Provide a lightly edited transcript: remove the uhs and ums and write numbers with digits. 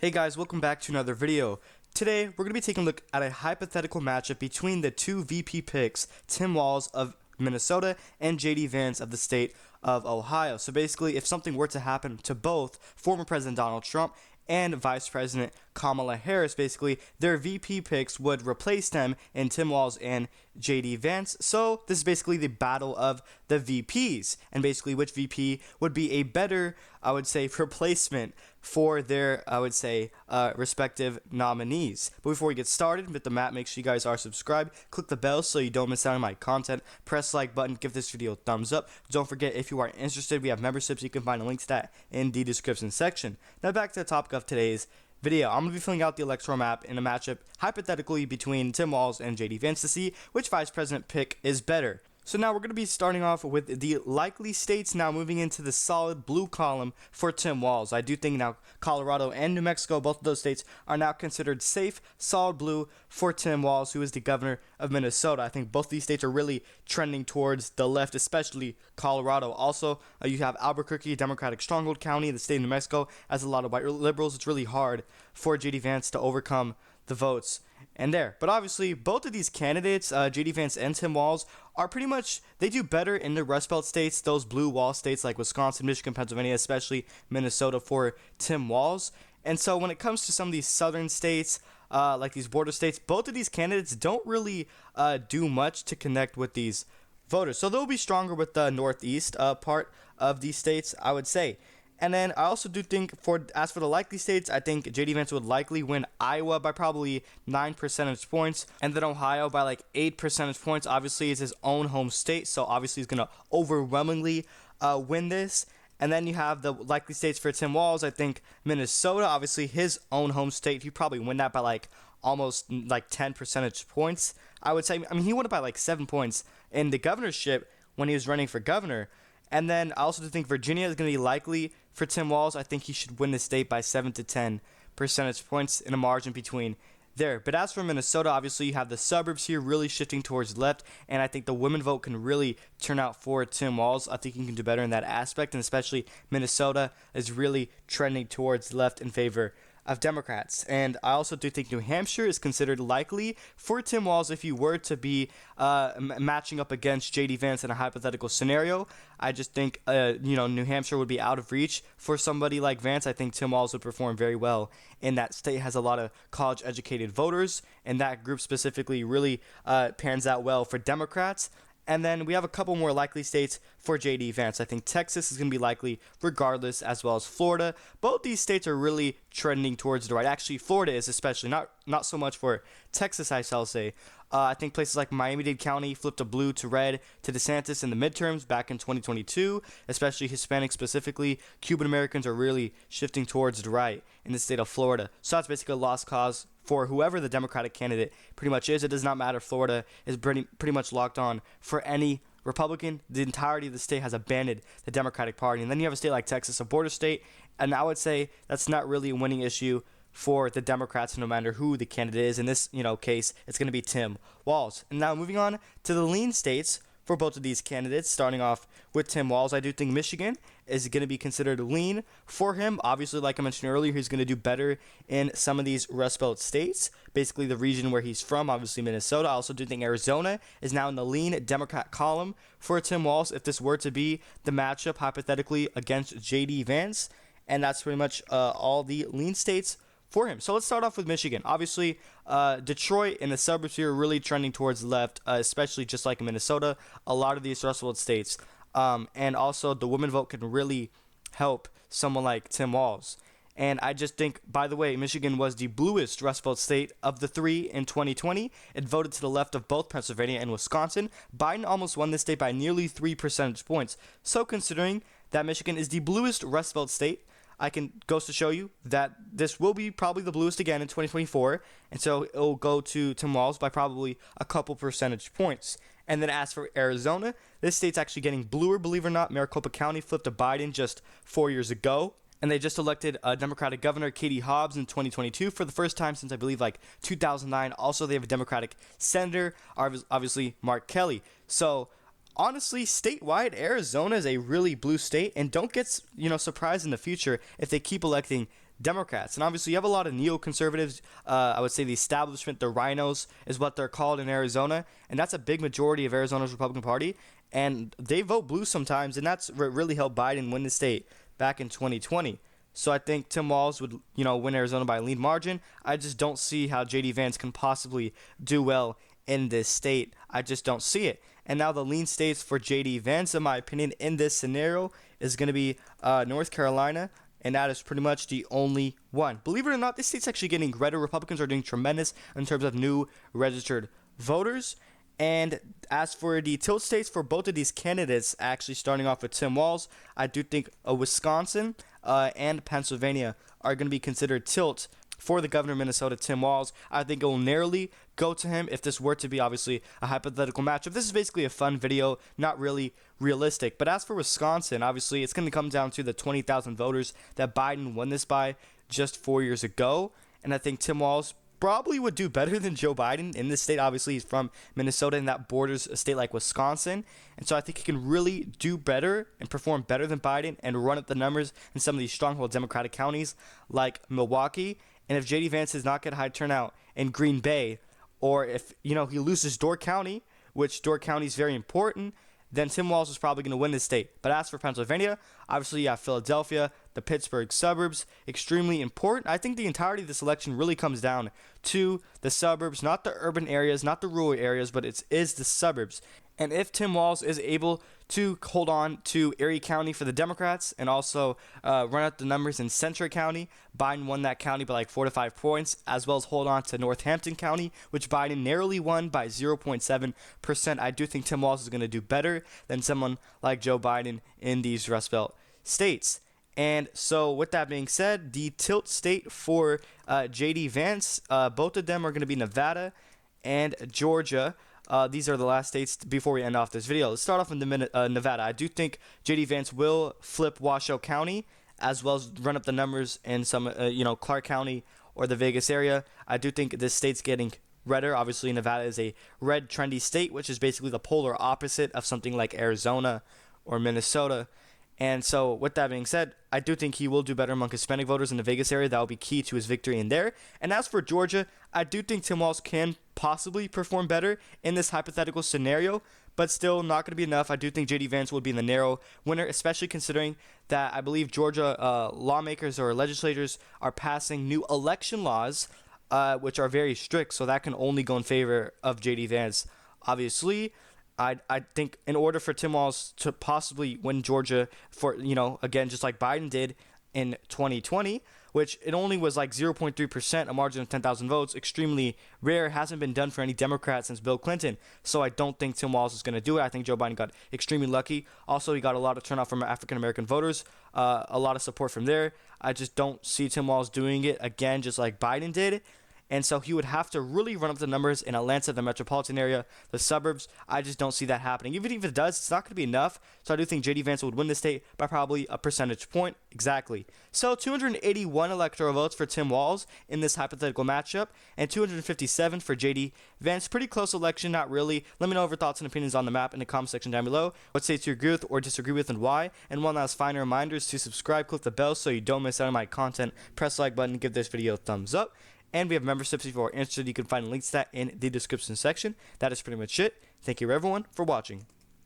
Hey guys, welcome back to another video. Today, we're going to be taking a look at a hypothetical matchup between the two VP picks, Tim Walz of Minnesota and JD Vance of the state of Ohio. So basically, if something were to happen to both former President Donald Trump and Vice President Kamala Harris, basically, their VP picks would replace them in Tim Walz and JD Vance. So this is basically the battle of the VPs, and basically which VP would be a better, I would say, replacement for their, respective nominees. But before we get started with the map, make sure you guys are subscribed, click the bell so you don't miss out on my content, press the like button, give this video a thumbs up. Don't forget, if you are interested, we have memberships. You can find a link to that in the description section. Now back to the topic of today's video. I'm going to be filling out the electoral map in a matchup hypothetically between Tim Walz and JD Vance to see which vice president pick is better. So now we're going to be starting off with the likely states, now moving into the solid blue column for Tim Walz. I do think now Colorado and New Mexico, both of those states, are now considered safe, solid blue for Tim Walz, who is the governor of Minnesota. I think both these states are really trending towards the left, especially Colorado. Also, you have Albuquerque, Democratic stronghold county in the state of New Mexico, has a lot of white liberals. It's really hard for JD Vance to overcome the votes and there. But obviously, both of these candidates, JD Vance and Tim Walz, are pretty much, they do better in the Rust Belt states, those blue wall states like Wisconsin, Michigan, Pennsylvania, especially Minnesota for Tim Walz. And so when it comes to some of these southern states, like these border states, both of these candidates don't really do much to connect with these voters. So they'll be stronger with the northeast part of these states, I would say. And then I also do think, as for the likely states, I think JD Vance would likely win Iowa by probably 9 percentage points, and then Ohio by like 8 percentage points. Obviously, it's his own home state, so obviously he's going to overwhelmingly win this. And then you have the likely states for Tim Walz. I think Minnesota, obviously his own home state, he'd probably win that by like almost like 10 percentage points, I would say. I mean, he won it by like 7 points in the governorship when he was running for governor. And then I also think Virginia is going to be likely for Tim Walz. I think he should win the state by 7 to 10 percentage points in a margin between there. But as for Minnesota, obviously you have the suburbs here really shifting towards the left, and I think the women vote can really turn out for Tim Walz. I think he can do better in that aspect, and especially Minnesota is really trending towards the left in favor of Democrats. And I also do think New Hampshire is considered likely for Tim Walz if you were to be matching up against JD Vance in a hypothetical scenario. I just think New Hampshire would be out of reach for somebody like Vance. I think Tim Walz would perform very well in that state. Has a lot of college educated voters, and that group specifically really pans out well for Democrats. And then we have a couple more likely states for JD Vance. I think Texas is going to be likely regardless, as well as Florida. Both these states are really trending towards the right. Actually, Florida is especially, not so much for Texas, I shall say. I think places like Miami-Dade County flipped a blue to red to DeSantis in the midterms back in 2022, especially Hispanics specifically. Cuban Americans are really shifting towards the right in the state of Florida. So that's basically a lost cause for whoever the Democratic candidate pretty much is. It does not matter. Florida is pretty much locked on for any Republican. The entirety of the state has abandoned the Democratic Party. And then you have a state like Texas, a border state, and I would say that's not really a winning issue for the Democrats, no matter who the candidate is. In this case, it's going to be Tim Walz. And now moving on to the lean states for both of these candidates, starting off with Tim Walz, I do think Michigan is going to be considered lean for him. Obviously, like I mentioned earlier, he's going to do better in some of these Rust Belt states, basically the region where he's from, obviously Minnesota. I also do think Arizona is now in the lean Democrat column for Tim Walz if this were to be the matchup hypothetically against JD Vance. And that's pretty much all the lean states for him. So let's start off with Michigan. Obviously, Detroit and the suburbs here are really trending towards the left, especially just like in Minnesota, a lot of these Rust Belt states. And also, the women vote can really help someone like Tim Walz. And I just think, by the way, Michigan was the bluest Rust Belt state of the three in 2020. It voted to the left of both Pennsylvania and Wisconsin. Biden almost won this state by nearly 3 percentage points. So considering that Michigan is the bluest Rust Belt state, goes to show you that this will be probably the bluest again in 2024, and so it will go to Tim Walz by probably a couple percentage points. And then as for Arizona, this state's actually getting bluer, believe it or not. Maricopa County flipped to Biden just 4 years ago, and they just elected a Democratic governor, Katie Hobbs, in 2022 for the first time since I believe like 2009. Also, they have a Democratic senator, obviously Mark Kelly. So honestly, statewide, Arizona is a really blue state, and don't get surprised in the future if they keep electing Democrats. And obviously, you have a lot of neoconservatives. I would say the establishment, the rhinos, is what they're called in Arizona. And that's a big majority of Arizona's Republican Party. And they vote blue sometimes. And that's what really helped Biden win the state back in 2020. So I think Tim Walz would, win Arizona by a lead margin. I just don't see how J.D. Vance can possibly do well in this state. I just don't see it. And now the lean states for J.D. Vance, in my opinion, in this scenario is going to be North Carolina, and that is pretty much the only one. Believe it or not, this state's actually getting redder. Republicans are doing tremendous in terms of new registered voters. And as for the tilt states for both of these candidates, actually starting off with Tim Walz, I do think Wisconsin and Pennsylvania are going to be considered tilt for the governor of Minnesota, Tim Walz. I think it will narrowly go to him if this were to be, obviously, a hypothetical matchup. This is basically a fun video, not really realistic. But as for Wisconsin, obviously, it's going to come down to the 20,000 voters that Biden won this by just 4 years ago. And I think Tim Walz probably would do better than Joe Biden in this state. Obviously, he's from Minnesota, and that borders a state like Wisconsin. And so I think he can really do better and perform better than Biden and run up the numbers in some of these stronghold Democratic counties like Milwaukee. And if J.D. Vance does not get high turnout in Green Bay, or if, he loses Door County, which Door County is very important, then Tim Walz is probably going to win this state. But as for Pennsylvania, obviously you have Philadelphia, the Pittsburgh suburbs, extremely important. I think the entirety of this election really comes down to the suburbs, not the urban areas, not the rural areas, but it is the suburbs. And if Tim Walz is able to hold on to Erie County for the Democrats and also run out the numbers in Centre County, Biden won that county by like 4 to 5 points, as well as hold on to Northampton County, which Biden narrowly won by 0.7%. I do think Tim Walz is going to do better than someone like Joe Biden in these Rust Belt states. And so with that being said, the tilt state for J.D. Vance, both of them are going to be Nevada and Georgia. These are the last states before we end off this video. Let's start off with Nevada. I do think J.D. Vance will flip Washoe County, as well as run up the numbers in some, Clark County or the Vegas area. I do think this state's getting redder. Obviously, Nevada is a red trendy state, which is basically the polar opposite of something like Arizona or Minnesota. And so with that being said, I do think he will do better among Hispanic voters in the Vegas area. That will be key to his victory in there. And as for Georgia, I do think Tim Walz can possibly perform better in this hypothetical scenario, but still not going to be enough. I do think J.D. Vance will be in the narrow winner, especially considering that I believe Georgia lawmakers or legislators are passing new election laws, which are very strict. So that can only go in favor of J.D. Vance. Obviously, I think in order for Tim Walz to possibly win Georgia for, again, just like Biden did in 2020, which it only was like 0.3%, a margin of 10,000 votes, extremely rare, hasn't been done for any Democrat since Bill Clinton. So I don't think Tim Walz is going to do it. I think Joe Biden got extremely lucky. Also, he got a lot of turnout from African-American voters, a lot of support from there. I just don't see Tim Walz doing it again, just like Biden did. And so he would have to really run up the numbers in Atlanta, the metropolitan area, the suburbs. I just don't see that happening. Even if it does, it's not going to be enough. So I do think J.D. Vance would win the state by probably a percentage point exactly. So 281 electoral votes for Tim Walz in this hypothetical matchup, and 257 for J.D. Vance. Pretty close election, not really. Let me know your thoughts and opinions on the map in the comment section down below. What states you agree with or disagree with and why. And one last final reminder is to subscribe, click the bell so you don't miss out on my content. Press the like button, give this video a thumbs up. And we have memberships if you are interested. You can find links to that in the description section. That is pretty much it. Thank you everyone for watching.